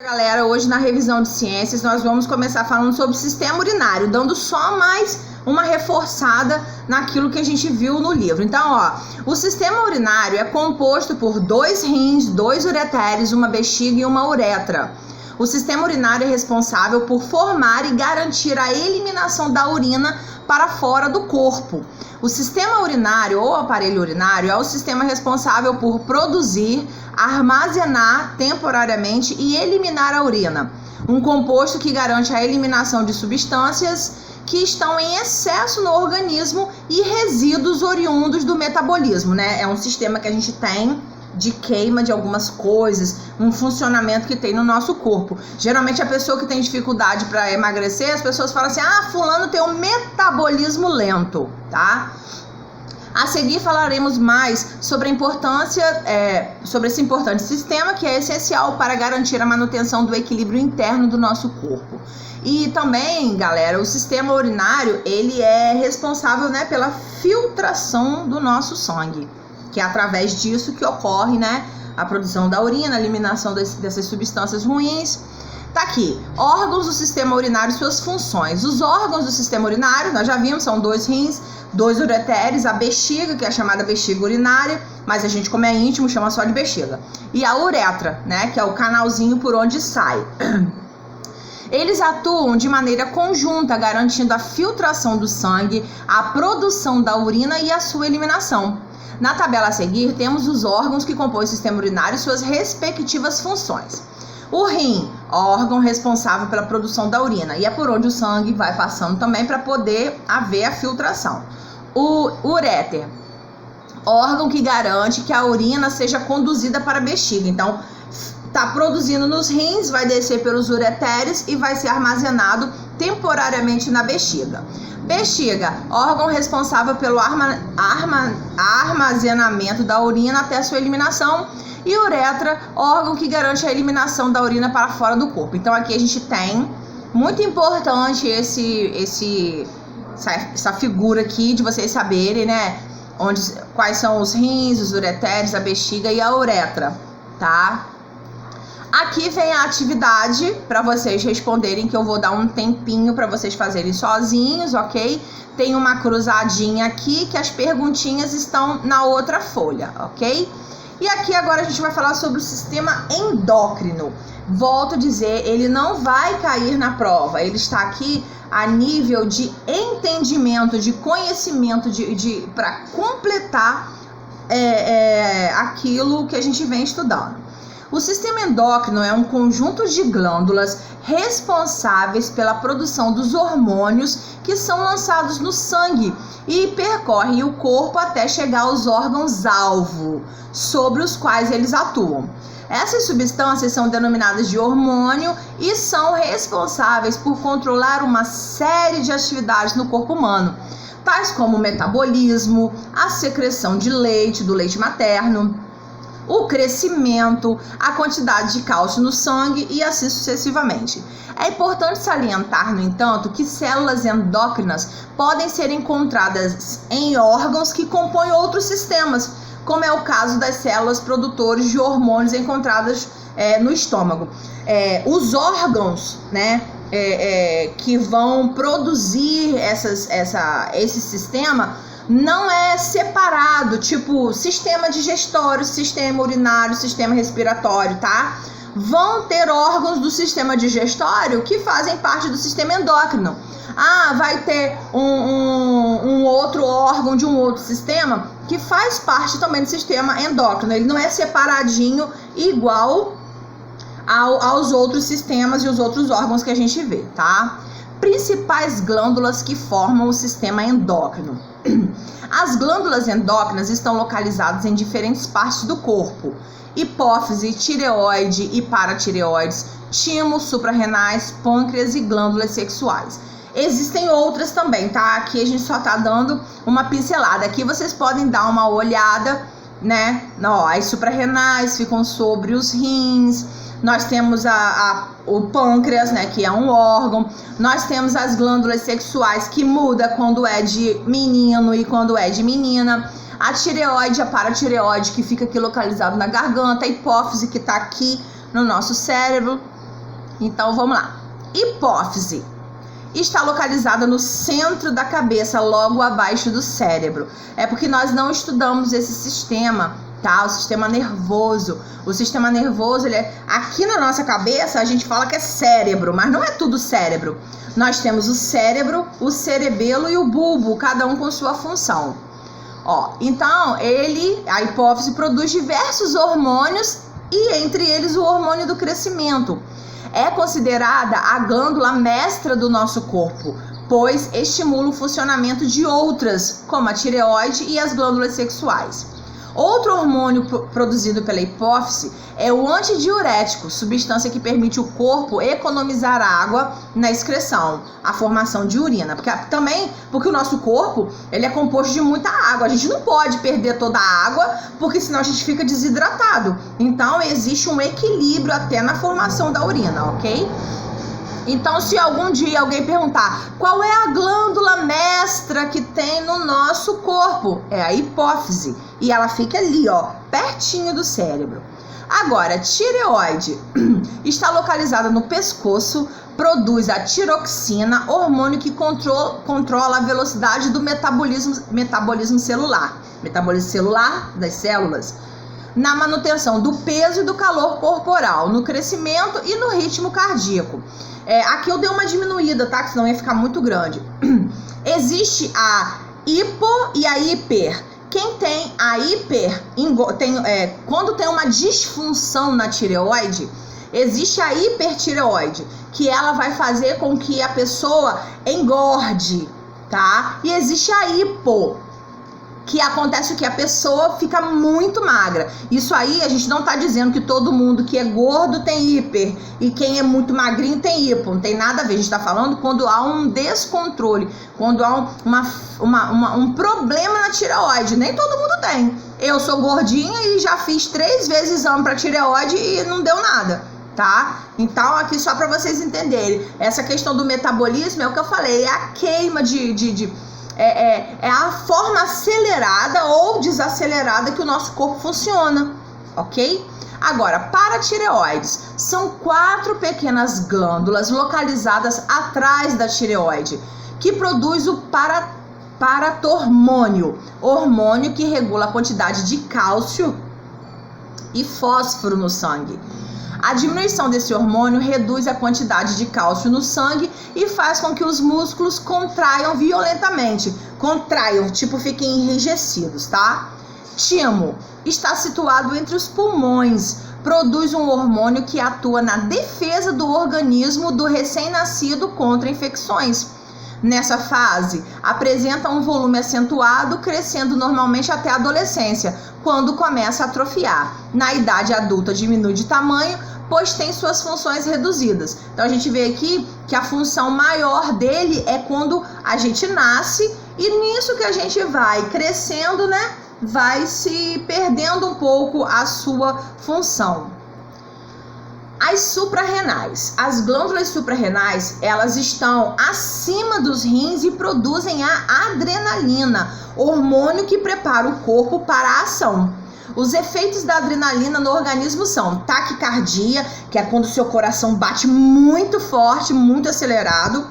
Galera, hoje na revisão de ciências nós vamos começar falando sobre o sistema urinário, dando só mais uma reforçada naquilo que a gente viu no livro. Então, ó, o sistema urinário é composto por 2 rins, 2 ureteres, uma bexiga e uma uretra. O sistema urinário é responsável por formar e garantir a eliminação da urina para fora do corpo. O sistema urinário ou aparelho urinário é o sistema responsável por produzir, armazenar temporariamente e eliminar a urina. Um composto que garante a eliminação de substâncias que estão em excesso no organismo e resíduos oriundos do metabolismo, né? É um sistema que a gente tem de queima de algumas coisas, um funcionamento que tem no nosso corpo. Geralmente a pessoa que tem dificuldade para emagrecer, as pessoas falam assim: ah, fulano tem um metabolismo lento, tá? A seguir falaremos mais sobre a importância, sobre esse importante sistema que é essencial para garantir a manutenção do equilíbrio interno do nosso corpo. E também, galera, o sistema urinário, ele é responsável, né, pela filtração do nosso sangue, que é através disso que ocorre, né, a produção da urina, a eliminação dessas substâncias ruins. Tá aqui, órgãos do sistema urinário e suas funções. Os órgãos do sistema urinário, nós já vimos, são 2 rins, 2 ureteres, a bexiga, que é chamada bexiga urinária, mas a gente, como é íntimo, chama só de bexiga. E a uretra, né, que é o canalzinho por onde sai. Eles atuam de maneira conjunta, garantindo a filtração do sangue, a produção da urina e a sua eliminação. Na tabela a seguir, temos os órgãos que compõem o sistema urinário e suas respectivas funções. O rim, órgão responsável pela produção da urina, e é por onde o sangue vai passando também para poder haver a filtração. O uréter, órgão que garante que a urina seja conduzida para a bexiga. Então, está produzindo nos rins, vai descer pelos ureteres e vai ser armazenado temporariamente na bexiga. Bexiga, órgão responsável pelo armazenamento da urina até a sua eliminação. E uretra, órgão que garante a eliminação da urina para fora do corpo. Então aqui a gente tem, muito importante essa figura aqui de vocês saberem, né, quais são os rins, os ureteres, a bexiga e a uretra, tá? Aqui vem a atividade para vocês responderem, que eu vou dar um tempinho para vocês fazerem sozinhos, ok? Tem uma cruzadinha aqui que as perguntinhas estão na outra folha, ok? E aqui agora a gente vai falar sobre o sistema endócrino. Volto a dizer, ele não vai cair na prova, ele está aqui a nível de entendimento, de conhecimento, para completar aquilo que a gente vem estudando. O sistema endócrino é um conjunto de glândulas responsáveis pela produção dos hormônios que são lançados no sangue e percorrem o corpo até chegar aos órgãos-alvo, sobre os quais eles atuam. Essas substâncias são denominadas de hormônio e são responsáveis por controlar uma série de atividades no corpo humano, tais como o metabolismo, a secreção de leite, do leite materno, o crescimento, a quantidade de cálcio no sangue e assim sucessivamente. É importante salientar, no entanto, que células endócrinas podem ser encontradas em órgãos que compõem outros sistemas, como é o caso das células produtoras de hormônios encontradas no estômago. Os órgãos, né, que vão produzir esse sistema não é separado, tipo sistema digestório, sistema urinário, sistema respiratório, tá? Vão ter órgãos do sistema digestório que fazem parte do sistema endócrino. Ah, vai ter um outro órgão de um outro sistema que faz parte também do sistema endócrino. Ele não é separadinho igual aos outros sistemas e os outros órgãos que a gente vê, tá? Principais glândulas que formam o sistema endócrino. As glândulas endócrinas estão localizadas em diferentes partes do corpo: hipófise, tireoide e paratireoides, timo, suprarrenais, pâncreas e glândulas sexuais. Existem outras também, tá? Aqui a gente só tá dando uma pincelada. Aqui vocês podem dar uma olhada, né? Ó, as suprarrenais ficam sobre os rins. Nós temos o pâncreas, né, que é um órgão. Nós temos as glândulas sexuais, que muda quando é de menino e quando é de menina. A tireoide, a paratireoide, que fica aqui localizado na garganta. A hipófise, que tá aqui no nosso cérebro. Então vamos lá. Hipófise está localizada no centro da cabeça, logo abaixo do cérebro. É porque nós não estudamos esse sistema, tá? O sistema nervoso. O sistema nervoso, ele é aqui na nossa cabeça, a gente fala que é cérebro, mas não é tudo cérebro. Nós temos o cérebro, o cerebelo e o bulbo, cada um com sua função. Ó, então, a hipófise produz diversos hormônios e entre eles o hormônio do crescimento. É considerada a glândula mestra do nosso corpo, pois estimula o funcionamento de outras, como a tireoide e as glândulas sexuais. Outro hormônio produzido pela hipófise é o antidiurético, substância que permite o corpo economizar água na excreção, a formação de urina. Porque o nosso corpo, ele é composto de muita água. A gente não pode perder toda a água, porque senão a gente fica desidratado. Então, existe um equilíbrio até na formação da urina, ok? Então, se algum dia alguém perguntar qual é a glândula mestra que tem no nosso corpo, é a hipófise. E ela fica ali, ó, pertinho do cérebro. Agora, tireoide está localizada no pescoço, produz a tiroxina, hormônio que controla a velocidade do metabolismo celular das células, na manutenção do peso e do calor corporal, no crescimento e no ritmo cardíaco. Aqui eu dei uma diminuída, tá? Que senão ia ficar muito grande. Existe a hipo e a hiper. Quem tem a hiper, quando tem uma disfunção na tireoide, existe a hipertireoide, que ela vai fazer com que a pessoa engorde, tá? E existe a hipo, que acontece o que? A pessoa fica muito magra. Isso aí a gente não tá dizendo que todo mundo que é gordo tem hiper e quem é muito magrinho tem hipo. Não tem nada a ver. A gente tá falando quando há um descontrole, quando há um problema na tireoide. Nem todo mundo tem. Eu sou gordinha e já fiz 3 vezes exame pra tireoide e não deu nada, tá? Então aqui só pra vocês entenderem. Essa questão do metabolismo é o que eu falei. É a queima é a forma acelerada ou desacelerada que o nosso corpo funciona, ok? Agora, paratireoides são 4 pequenas glândulas localizadas atrás da tireoide, que produz o paratormônio, hormônio que regula a quantidade de cálcio e fósforo no sangue. A diminuição desse hormônio reduz a quantidade de cálcio no sangue e faz com que os músculos contraiam violentamente. Tipo, fiquem enrijecidos, tá? Timo está situado entre os pulmões. Produz um hormônio que atua na defesa do organismo do recém-nascido contra infecções. Nessa fase, apresenta um volume acentuado, crescendo normalmente até a adolescência, quando começa a atrofiar. Na idade adulta diminui de tamanho, pois tem suas funções reduzidas. Então a gente vê aqui que a função maior dele é quando a gente nasce, e nisso que a gente vai crescendo, né, vai se perdendo um pouco a sua função. As suprarrenais. As glândulas suprarrenais, elas estão acima dos rins e produzem a adrenalina, hormônio que prepara o corpo para a ação. Os efeitos da adrenalina no organismo são taquicardia, que é quando o seu coração bate muito forte, muito acelerado,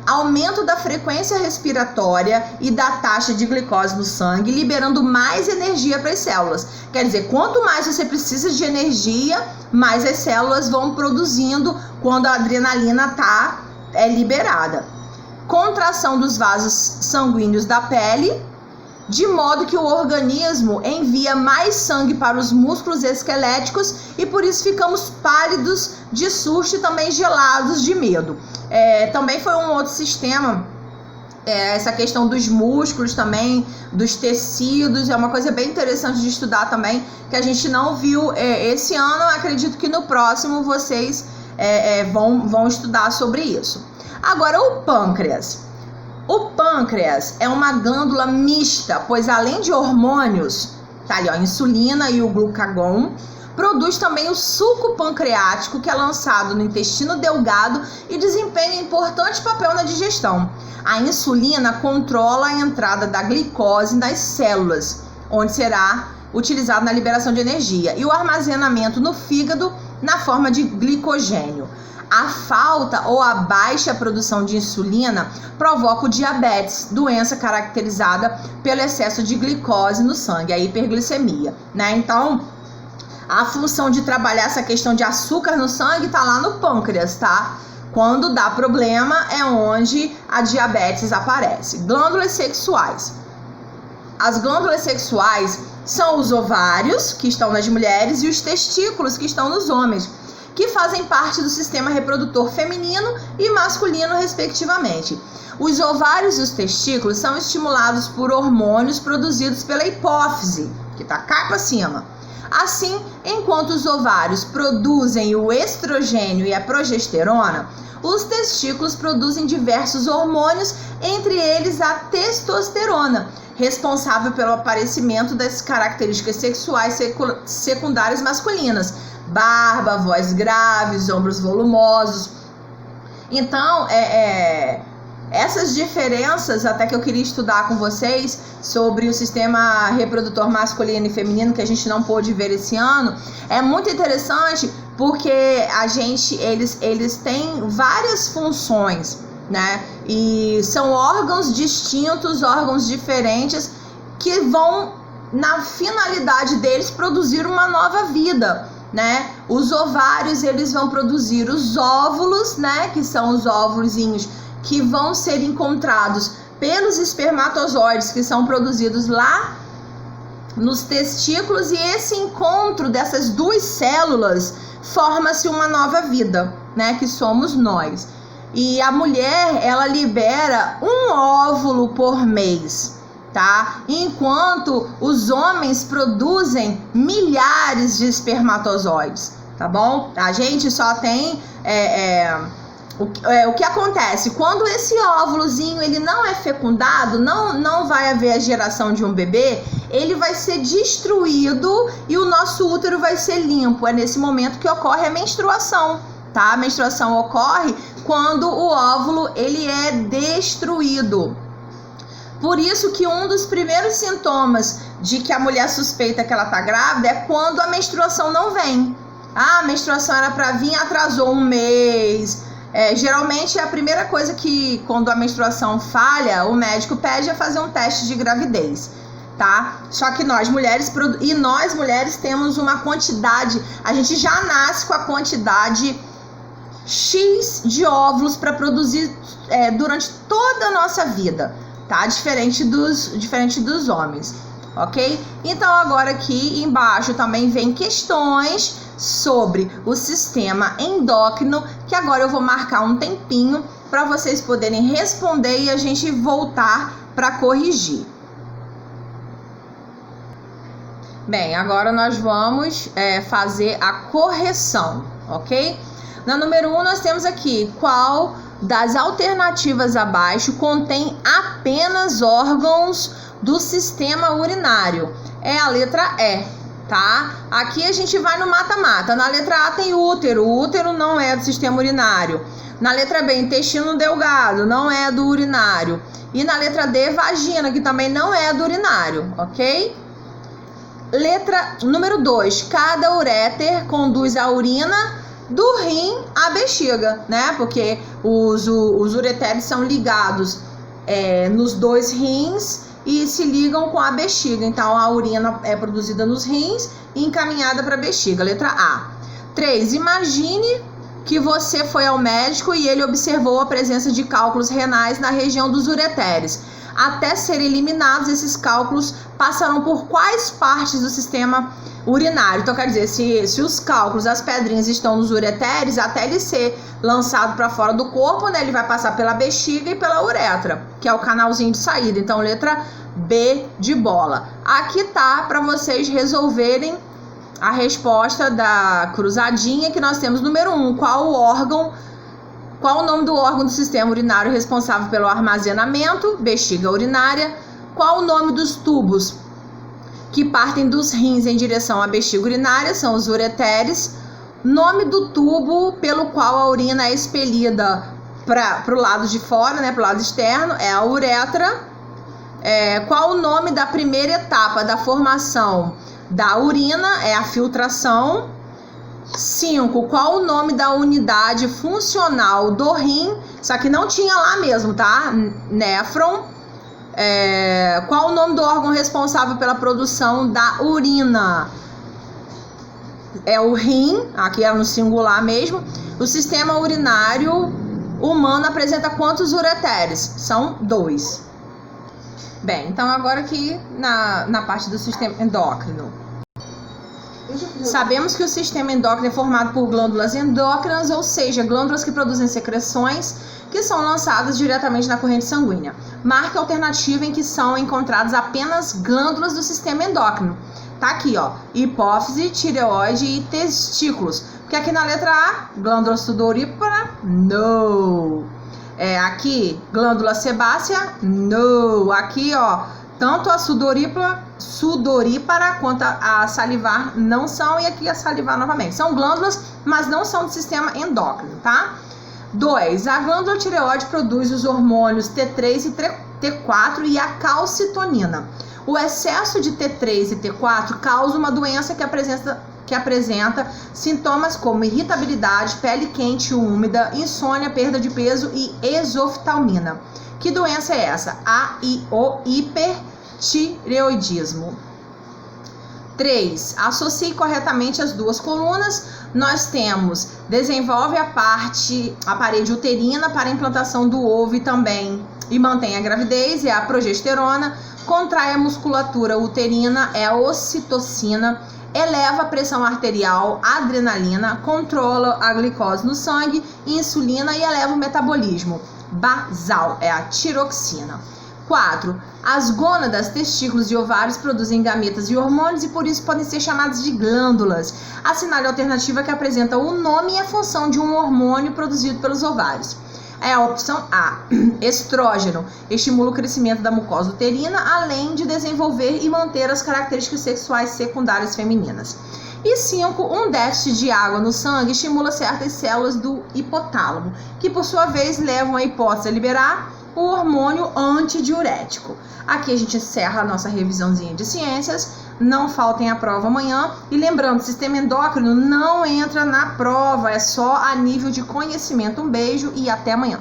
aumento da frequência respiratória e da taxa de glicose no sangue, liberando mais energia para as células. Quer dizer, quanto mais você precisa de energia, mais as células vão produzindo quando a adrenalina está liberada. Contração dos vasos sanguíneos da pele, de modo que o organismo envia mais sangue para os músculos esqueléticos e por isso ficamos pálidos de susto e também gelados de medo. Também foi um outro sistema, essa questão dos músculos também, dos tecidos, é uma coisa bem interessante de estudar também, que a gente não viu esse ano. Acredito que no próximo vocês vão estudar sobre isso. Agora, o pâncreas. O pâncreas é uma glândula mista, pois além de hormônios, tá ali, ó, a insulina e o glucagon, produz também o suco pancreático, que é lançado no intestino delgado e desempenha importante papel na digestão. A insulina controla a entrada da glicose nas células, onde será utilizado na liberação de energia, e o armazenamento no fígado na forma de glicogênio. A falta ou a baixa produção de insulina provoca o diabetes, doença caracterizada pelo excesso de glicose no sangue, a hiperglicemia, né? Então, a função de trabalhar essa questão de açúcar no sangue tá lá no pâncreas, tá? Quando dá problema é onde a diabetes aparece. Glândulas sexuais. As glândulas sexuais são os ovários, que estão nas mulheres, e os testículos, que estão nos homens, que fazem parte do sistema reprodutor feminino e masculino, respectivamente. Os ovários e os testículos são estimulados por hormônios produzidos pela hipófise, que está cá para cima. Assim, enquanto os ovários produzem o estrogênio e a progesterona, os testículos produzem diversos hormônios, entre eles a testosterona, responsável pelo aparecimento das características sexuais secundárias masculinas: barba, voz graves, ombros volumosos. Então, essas diferenças, até que eu queria estudar com vocês sobre o sistema reprodutor masculino e feminino, que a gente não pôde ver esse ano, é muito interessante porque eles têm várias funções, né? E são órgãos distintos, órgãos diferentes, que vão, na finalidade deles, produzir uma nova vida, né? Os ovários, eles vão produzir os óvulos, né? Que são os óvulozinhos que vão ser encontrados pelos espermatozoides, que são produzidos lá nos testículos, e esse encontro dessas duas células forma-se uma nova vida, né? Que somos nós. E a mulher, ela libera um óvulo por mês, tá? Enquanto os homens produzem milhares de espermatozoides, tá bom? A gente só tem o que acontece quando esse óvulozinho ele não é fecundado, não vai haver a geração de um bebê, ele vai ser destruído e o nosso útero vai ser limpo. É nesse momento que ocorre a menstruação, tá? A menstruação ocorre quando o óvulo ele é destruído. Por isso que um dos primeiros sintomas de que a mulher suspeita que ela tá grávida é quando a menstruação não vem. Ah, a menstruação era para vir, atrasou um mês. Geralmente a primeira coisa que, quando a menstruação falha, o médico pede é fazer um teste de gravidez, tá? Só que nós mulheres temos uma quantidade, a gente já nasce com a quantidade X de óvulos para produzir durante toda a nossa vida, tá? Diferente dos homens, ok? Então agora aqui embaixo também vem questões sobre o sistema endócrino, que agora eu vou marcar um tempinho para vocês poderem responder e a gente voltar para corrigir. Bem, agora nós vamos fazer a correção, ok? Na número 1 nós temos aqui: qual das alternativas abaixo contém apenas órgãos do sistema urinário? É a letra E. Tá? Aqui a gente vai no mata-mata. Na letra A tem útero. O útero não é do sistema urinário. Na letra B, intestino delgado, não é do urinário. E na letra D, vagina, que também não é do urinário, ok? Letra número 2. Cada uréter conduz a urina do rim à bexiga, né? Porque os ureteres são ligados nos dois rins e se ligam com a bexiga. Então a urina é produzida nos rins e encaminhada para a bexiga. Letra A. 3. Imagine que você foi ao médico e ele observou a presença de cálculos renais na região dos ureteres. Até serem eliminados, esses cálculos passarão por quais partes do sistema urinário? Então quer dizer, se os cálculos, as pedrinhas estão nos ureteres, até ele ser lançado para fora do corpo, né, ele vai passar pela bexiga e pela uretra, que é o canalzinho de saída. Então letra B de bola. Aqui tá para vocês resolverem a resposta da cruzadinha, que nós temos número 1. Qual o nome do órgão do sistema urinário responsável pelo armazenamento? Bexiga urinária. Qual o nome dos tubos que partem dos rins em direção à bexiga urinária? São os ureteres. Nome do tubo pelo qual a urina é expelida para o lado de fora, né, para o lado externo, é a uretra. Qual o nome da primeira etapa da formação da urina? É a filtração. 5. Qual o nome da unidade funcional do rim? Isso aqui não tinha lá mesmo, tá? Néfron. Qual o nome do órgão responsável pela produção da urina? É o rim, aqui é no singular mesmo. O sistema urinário humano apresenta quantos ureteres? São 2. Bem, então agora aqui na parte do sistema endócrino. Sabemos que o sistema endócrino é formado por glândulas endócrinas, ou seja, glândulas que produzem secreções que são lançadas diretamente na corrente sanguínea. Marca alternativa em que são encontradas apenas glândulas do sistema endócrino. Tá aqui, ó, hipófise, tireoide e testículos. Porque aqui na letra A, glândula sudorípara, no. Aqui, glândula sebácea, no. Aqui, ó, tanto a sudorípara quanto a salivar não são, e aqui a salivar novamente. São glândulas, mas não são do sistema endócrino, tá? 2. A glândula tireoide produz os hormônios T3 e T4 e a calcitonina. O excesso de T3 e T4 causa uma doença que apresenta sintomas como irritabilidade, pele quente e úmida, insônia, perda de peso e exoftalmina. Que doença é essa? O hipertireoidismo. 3. Associe corretamente as duas colunas. Nós temos, desenvolve a parede uterina para a implantação do ovo e mantém a gravidez, é a progesterona. Contrai a musculatura uterina, é a ocitocina. Eleva a pressão arterial, adrenalina. Controla a glicose no sangue, insulina, e eleva o metabolismo basal, é a tiroxina. 4. As gônadas, testículos e ovários produzem gametas e hormônios e por isso podem ser chamadas de glândulas. Assinale a alternativa que apresenta o nome e a função de um hormônio produzido pelos ovários. É a opção A. Estrógeno. Estimula o crescimento da mucosa uterina, além de desenvolver e manter as características sexuais secundárias femininas. E 5. Um déficit de água no sangue estimula certas células do hipotálamo, que por sua vez levam a hipófise a liberar o hormônio antidiurético. Aqui a gente encerra a nossa revisãozinha de ciências. Não faltem a prova amanhã. E lembrando, o sistema endócrino não entra na prova, é só a nível de conhecimento. Um beijo e até amanhã.